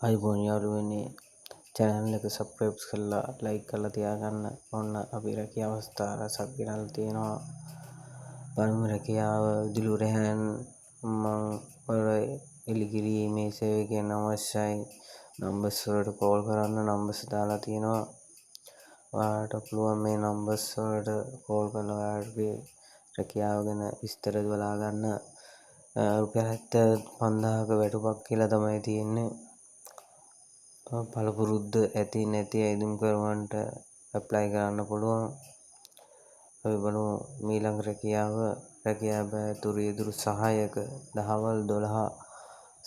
අයිබෝන් යාළුවනේ channel එක subscribe කරලා like කරලා තියාගන්න. ඔන්න අපි රැකිය අවස්ථා රසක් ගෙනල්ලා තියෙනවා. පළමු රැකියාව විදුලි රැහැන් මම එලිකිරීමේ සේවකයන් අවශ්‍යයි. numbers වලට call කරන්න numbers දාලා තියෙනවා. ඔයාලට පුළුවන් මේ numbers වලට call කරලා ඔයාලගේ රැකියාව ගැන විස්තර බලා ගන්න. රුපියල් 75000ක වැටුපක් කියලා තමයි තියෙන්නේ. පළපුරුද්ද ඇති නැති ඇඳුම් කරුවන්ට ඇප්ලයි කරන්න පුළුවන්. අපි බලමු ඊළඟ රැකියාව තුරියදුරු සහායක දහවල් 12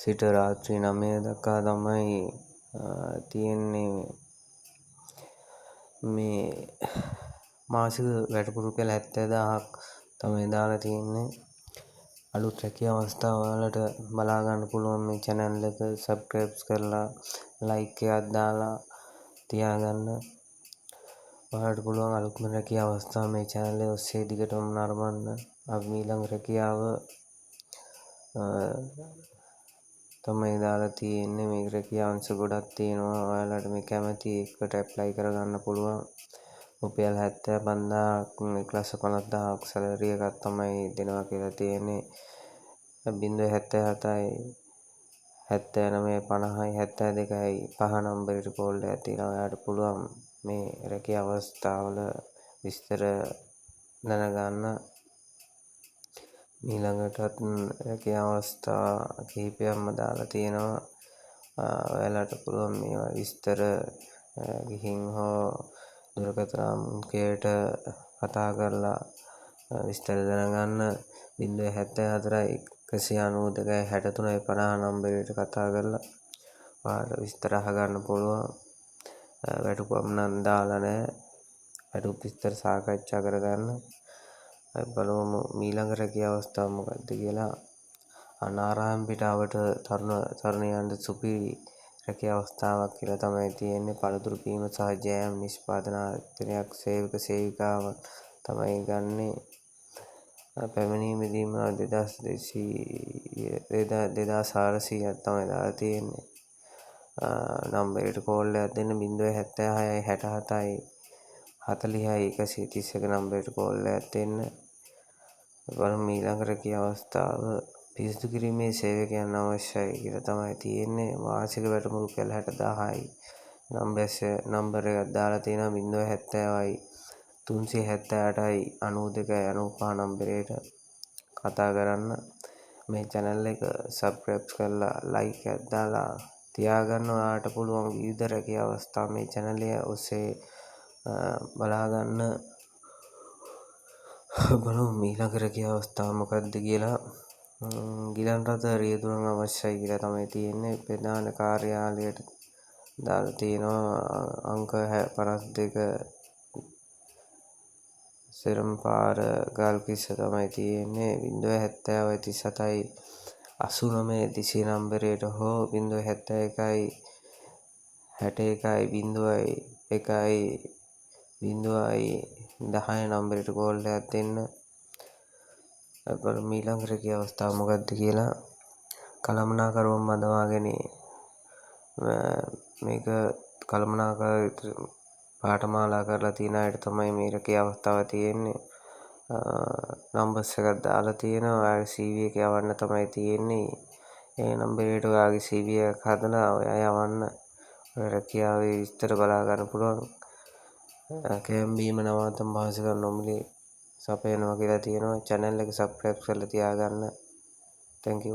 සිට රාත්‍රී 9 දක්වා තමයි තියෙන්නේ. මේ මාසික වැටුප රුපියල් 70000ක් තමයි දාලා තියෙන්නේ. අලුත් රැකියා අවස්ථා ඔයාලට බලා ගන්න පුළුවන්. මේ channel එක subscribe කරලා like එකක් දාලා තියාගන්න. ඔයාලට පුළුවන් අලුත්ම රැකියා අවස්ථා මේ channel එක ඔස්සේ දිගටම නරඹන්න. අපි ඊළඟ රැකියාව තමයි දාලා තියෙන්නේ. මේ රැකියා අංශ ගොඩක් තියෙනවා. ඔයාලට මේ කැමති එකට apply කරගන්න පුළුවන්. රුපියල් 75000ක් 150000ක් salary එකක් තමයි දෙනවා කියලා තියෙන්නේ. 077යි 79 50යි 72යි 5 නම්බරයට කෝල් එකක් තියෙනවා. ඔයාලට පුළුවන් මේ රැකියා අවස්ථාවල විස්තර දැනගන්න. ඊළඟටත් රැකියා අවස්ථා කිහිපයක්ම දාලා තියෙනවා. ඔයාලට පුළුවන් මේවා විස්තර ගිහින් හෝ දුරකථන අංකයට කතා කරලා විස්තර දැනගන්න. 074යි 192යි 63යි 50 නම්බරයට කතා කරලා ඔයාලට විස්තර අහගන්න පුළුවන්. වැටුපක් නම් දාලා නැහැ. වැටුප් විස්තර සාකච්ඡා කරගන්න. අපි බලමු ඊළඟ රැකියා අවස්ථාව මොකක්ද කියලා. අනාරාම පිටාවට තරුණයන්ට සුපිරි රැකියා අවස්ථාවක් කියලා තමයි තියෙන්නේ. පළතුරු බීම සහ ජෑම් නිෂ්පාදන ආයතනයක් සේවක සේවිකාවන් තමයි ගන්නෙ. පැමිණීම දීම 2400ක් තමයි දාලා තියෙන්නේ. නම්බරයට කෝල් එකක් දෙන්න 076යි 67යි 40යි 131 නම්බරයට කෝල් එකක් දෙන්න. බලමු ඊළඟ රැකියා අවස්ථාව. පිරිසිදු කිරීමේ සේවකයන් අවශ්‍යයි කියලා තමයි තියෙන්නේ. වාර්ෂික වැටුප රුපියල් 60000යි. නම්බර එකක් දාලා තියෙනවා 070යි 378යි 92යි 95 නම්බරයට කතා කරන්න. මේ channel එක subscribe කරලා like එකක් දාලා තියාගන්න. ඔයාලට පුළුවන් විවිධ රැකියා අවස්ථා මේ channel එක ඔස්සේ බලා ගන්න. බලමු ඊළඟ රැකියා අවස්ථාව මොකක්ද කියලා. ගිලන් රථ රියදුරන් අවශ්‍යයි කියලා තමයි තියෙන්නේ. ප්‍රධාන කාර්යාලයට දාලා තියෙනවා. අංක 52 සෙරම්පාර ගල්කිස්ස තමයි තියෙන්නේ. 070යි 37යි 89 200 නම්බරයට හෝ 071යි 61යි 01යි 0යි 10 නම්බරයට කෝල් එකක් දෙන්න. බලමු ඊළඟ රැකියා අවස්ථාව මොකක්ද කියලා. කළමනාකරුවන් බඳවා ගැනීම. මේක කළමනාකර පාඨමාලා කරලා තියෙන අයට තමයි මේ රැකියා අවස්ථාව තියෙන්නේ. නම්බර්ස් එකක් දාලා තියෙනවා. ඔයාගේ CV එක යවන්න තමයි තියෙන්නේ. ඒ නම්බරයට ඔයාගේ CV එක හදලා ඔයා යවන්න. රැකියාවේ විස්තර බලා ගන්න පුළුවන්. කැම් බීම නවාතම් භාෂික නොමිලේ සපයනවා කියලා තියෙනවා. channel එක subscribe කරලා තියාගන්න. thank you.